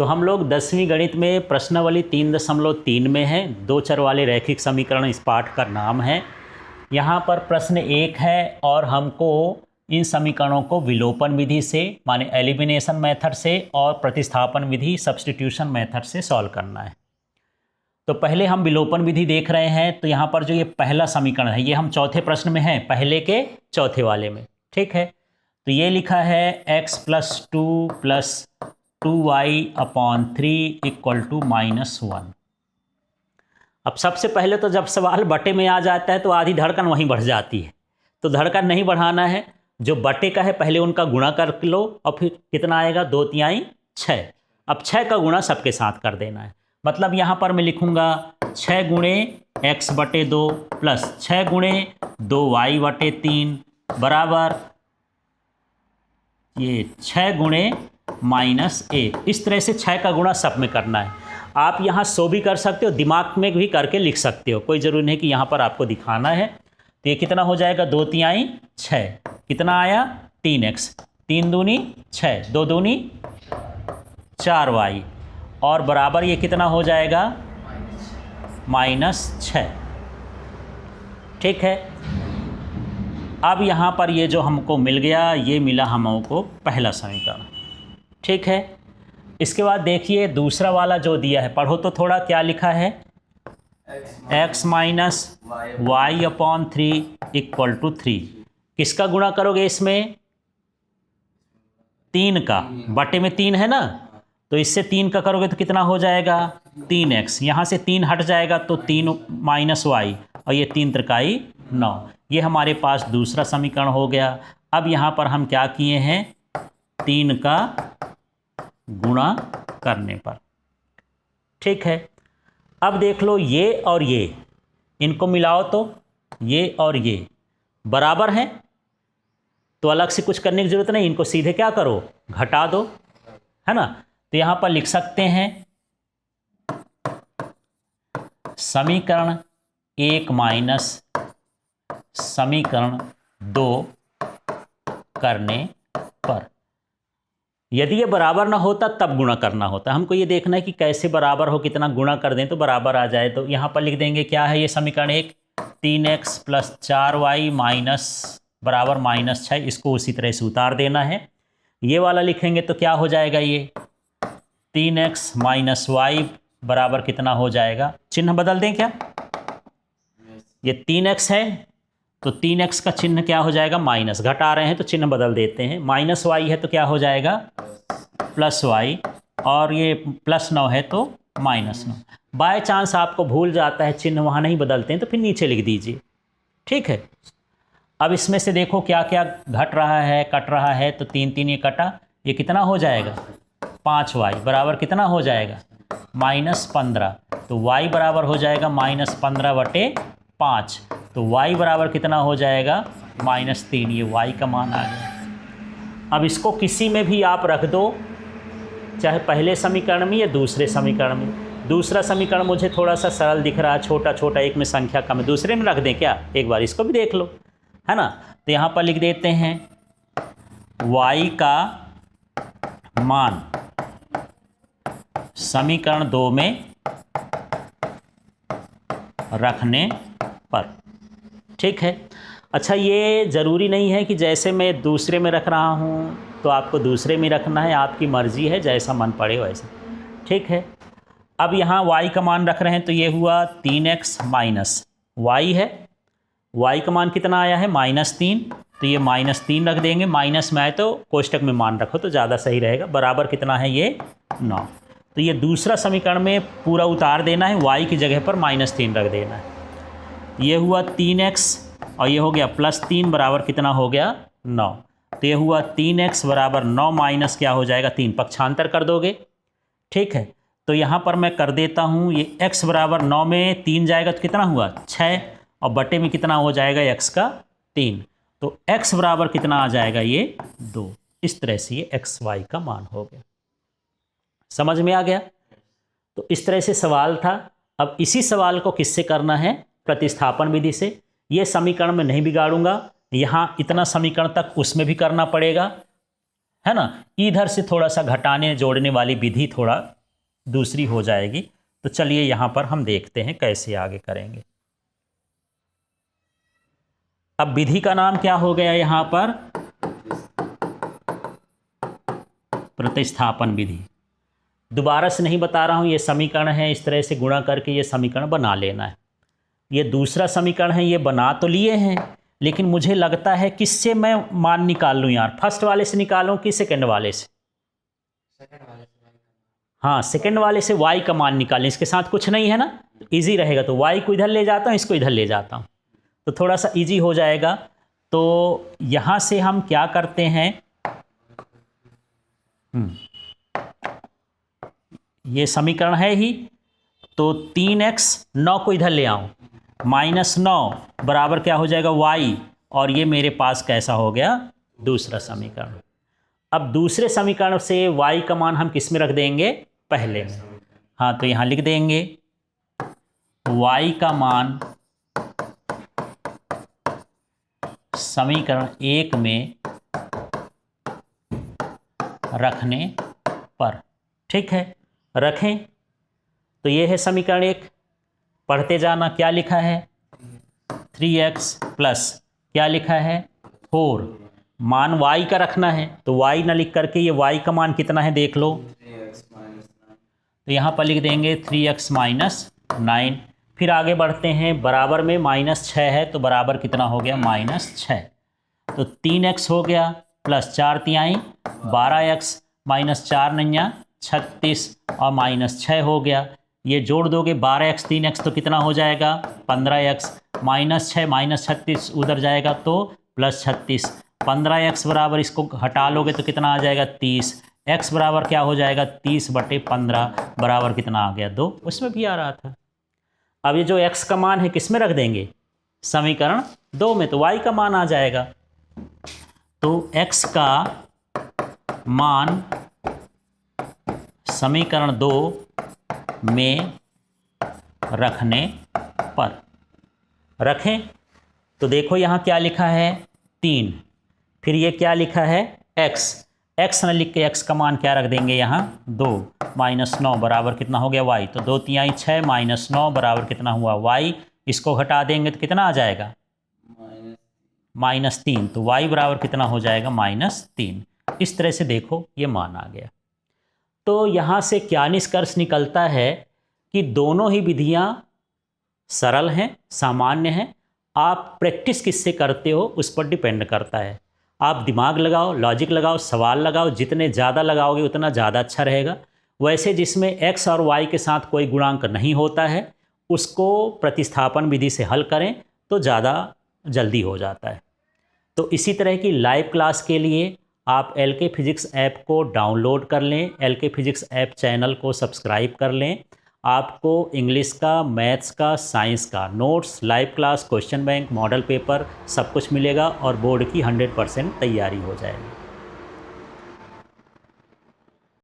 तो हम लोग 10वीं गणित में प्रश्नावली 3.3 में है, दो चर वाले रैखिक समीकरण इस पाठ का नाम है। यहाँ पर प्रश्न 1 है और हमको इन समीकरणों को विलोपन विधि से माने एलिमिनेशन मेथड से और प्रतिस्थापन विधि सब्स्टिट्यूशन मेथड से सॉल्व करना है। तो पहले हम विलोपन विधि देख रहे हैं। तो यहाँ पर जो ये पहला समीकरण है ये हम चौथे प्रश्न में है, पहले के चौथे वाले में, ठीक है। तो ये लिखा है x + 2 + 2y/3 = -1। अब सबसे पहले तो जब सवाल बटे में आ जाता है तो आधी धड़कन वहीं बढ़ जाती है। तो धड़कन नहीं बढ़ाना है, जो बटे का है पहले उनका गुणा कर लो और फिर कितना आएगा 2 × 6। अब 6 का गुणा सबके साथ कर देना है। मतलब यहाँ पर मैं लिखूँगा 6 × x/2 + 6 × 2y/3 बराबर ये 6 × -1। इस तरह से 6 का गुणा सब में करना है। आप यहाँ 100 भी कर सकते हो, दिमाग में भी करके लिख सकते हो, कोई ज़रूरी नहीं कि यहाँ पर आपको दिखाना है। तो ये कितना हो जाएगा 2 × 6 कितना आया 3x, 3 दूनी 6, 2 दूनी 4y और बराबर ये कितना हो जाएगा -6, ठीक है। अब यहाँ पर ये जो हमको मिल गया ये मिला हमको पहला समीकरण, ठीक है। इसके बाद देखिए दूसरा वाला जो दिया है, पढ़ो तो थोड़ा, क्या लिखा है x - y/3 = 3। किसका गुणा करोगे इसमें 3 का, बटे में 3 है ना, तो इससे 3 का करोगे तो कितना हो जाएगा 3x। यहाँ से 3 हट जाएगा तो 3 -y और ये 3 × 9। ये हमारे पास दूसरा समीकरण हो गया। अब यहाँ पर हम क्या किए हैं 3 का गुणा करने पर, ठीक है। अब देख लो ये और ये, इनको मिलाओ तो ये और ये बराबर हैं, तो अलग से कुछ करने की जरूरत नहीं, इनको सीधे क्या करो घटा दो, है ना। तो यहाँ पर लिख सकते हैं समीकरण 1 माइनस समीकरण 2 करने पर। यदि ये बराबर ना होता तब गुणा करना होता। हमको ये देखना है कि कैसे बराबर हो, कितना गुणा कर दें तो बराबर आ जाए। तो यहाँ पर लिख देंगे क्या है ये समीकरण 1, 3x + 4y बराबर -6। इसको उसी तरह से उतार देना है। ये वाला लिखेंगे तो क्या हो जाएगा ये 3x - y बराबर कितना हो जाएगा, चिन्ह बदल दें क्या, ये 3x है तो 3x का चिन्ह क्या हो जाएगा माइनस, घटा रहे हैं तो चिन्ह बदल देते हैं, -y है तो क्या हो जाएगा +y और ये +9 है तो -9। बाय चांस आपको भूल जाता है चिन्ह वहाँ नहीं बदलते हैं तो फिर नीचे लिख दीजिए, ठीक है। अब इसमें से देखो क्या क्या घट रहा है कट रहा है, तो 3 3 ये कटा, ये कितना हो जाएगा 5y बराबर कितना हो जाएगा -15। तो y बराबर हो जाएगा -15/5। तो y बराबर कितना हो जाएगा -3। ये y का मान आ गया। अब इसको किसी में भी आप रख दो, चाहे पहले समीकरण में या दूसरे समीकरण में। दूसरा समीकरण मुझे थोड़ा सा सरल दिख रहा है, छोटा छोटा, एक में संख्या कम है, दूसरे में रख दें क्या, एक बार इसको भी देख लो, है ना। तो यहाँ पर लिख देते हैं y का मान समीकरण 2 में रखने पर, ठीक है। अच्छा ये ज़रूरी नहीं है कि जैसे मैं दूसरे में रख रहा हूँ तो आपको दूसरे में रखना है, आपकी मर्ज़ी है, जैसा मन पड़े वैसा, ठीक है। अब यहाँ y का मान रख रहे हैं तो ये हुआ 3x - y है, y का मान कितना आया है -3, तो ये -3 रख देंगे, माइनस में आए तो कोष्टक में मान रखो तो ज़्यादा सही रहेगा, बराबर कितना है ये 9। तो ये दूसरा समीकरण में पूरा उतार देना है, y की जगह पर -3 रख देना है। ये हुआ 3x और ये हो गया +3 बराबर कितना हो गया 9। तो ये हुआ 3x बराबर 9 माइनस क्या हो जाएगा 3, पक्षांतर कर दोगे, ठीक है। तो यहाँ पर मैं कर देता हूँ, ये x बराबर 9 में 3 जाएगा तो कितना हुआ 6 और बटे में कितना हो जाएगा x का 3। तो x बराबर कितना आ जाएगा ये 2। इस तरह से ये x y का मान हो गया। समझ में आ गया। तो इस तरह से सवाल था। अब इसी सवाल को किससे करना है, प्रतिस्थापन विधि से। ये समीकरण में नहीं बिगाड़ूंगा, यहाँ इतना समीकरण तक उसमें भी करना पड़ेगा, है ना। इधर से थोड़ा सा घटाने जोड़ने वाली विधि थोड़ा दूसरी हो जाएगी। तो चलिए यहाँ पर हम देखते हैं कैसे आगे करेंगे। अब विधि का नाम क्या हो गया यहाँ पर, प्रतिस्थापन विधि। दोबारा से नहीं बता रहा हूँ, ये समीकरण है, इस तरह से गुणा करके ये समीकरण बना लेना है। ये दूसरा समीकरण है, ये बना तो लिए हैं, लेकिन मुझे लगता है किससे मैं मान निकाल लूँ यार, फर्स्ट वाले से निकालूँ कि सेकंड वाले से? हाँ, सेकंड वाले से y का मान निकालें, इसके साथ कुछ नहीं है ना, इजी रहेगा। तो y को इधर ले जाता हूँ, इसको इधर ले जाता हूँ, तो थोड़ा सा इजी हो जाएगा। तो यहाँ से हम क्या करते हैं, ये समीकरण है ही, तो 3x, 9 को इधर ले आऊँ, -9 बराबर क्या हो जाएगा y, और ये मेरे पास कैसा हो गया, दूसरा समीकरण। अब दूसरे समीकरण से y का मान हम किस में रख देंगे, पहले में। हाँ, तो यहाँ लिख देंगे y का मान समीकरण 1 में रखने पर, ठीक है, रखें। तो ये है समीकरण 1, पढ़ते जाना। क्या लिखा है, 3x प्लस क्या लिखा है, 4। मान y का रखना है, तो y ना लिख करके ये y का मान कितना है देख लो, तो यहाँ पर लिख देंगे 3x माइनस 9। फिर आगे बढ़ते हैं, बराबर में -6 है, तो बराबर कितना हो गया, -6। तो 3x हो गया, प्लस 4 तिहाई 12x, -4 नैया 36, और -6 हो गया। ये जोड़ दोगे 12x 3x तो कितना हो जाएगा, 15x, -6 -36 उधर जाएगा तो +36। 15x बराबर, इसको हटा लोगे तो कितना आ जाएगा, 30। x बराबर क्या हो जाएगा, 30/15 बराबर कितना आ गया, 2। उसमें भी आ रहा था। अब ये जो x का मान है किस में रख देंगे, समीकरण 2 में, तो y का मान आ जाएगा। तो x का मान समीकरण 2 में रखने पर, रखें। तो देखो यहाँ क्या लिखा है, 3, फिर ये क्या लिखा है, x न लिख के x का मान क्या रख देंगे यहाँ, 2, -9 बराबर कितना हो गया, y। तो 2 तिहाई 6 -9 बराबर कितना हुआ, y। इसको हटा देंगे तो कितना आ जाएगा, -3। तो y बराबर कितना हो जाएगा, -3। इस तरह से देखो ये मान आ गया। तो यहाँ से क्या निष्कर्ष निकलता है कि दोनों ही विधियाँ सरल हैं, सामान्य हैं। आप प्रैक्टिस किससे करते हो उस पर डिपेंड करता है। आप दिमाग लगाओ, लॉजिक लगाओ, सवाल लगाओ, जितने ज़्यादा लगाओगे उतना ज़्यादा अच्छा रहेगा। वैसे जिसमें x और y के साथ कोई गुणांक नहीं होता है उसको प्रतिस्थापन विधि से हल करें तो ज़्यादा जल्दी हो जाता है। तो इसी तरह की लाइव क्लास के लिए आप LK फिजिक्स ऐप को डाउनलोड कर लें, LK फिजिक्स ऐप चैनल को सब्सक्राइब कर लें। आपको इंग्लिश का, मैथ्स का, साइंस का notes, live class, question bank, model paper सब कुछ मिलेगा और बोर्ड की 100% तैयारी हो जाएगी।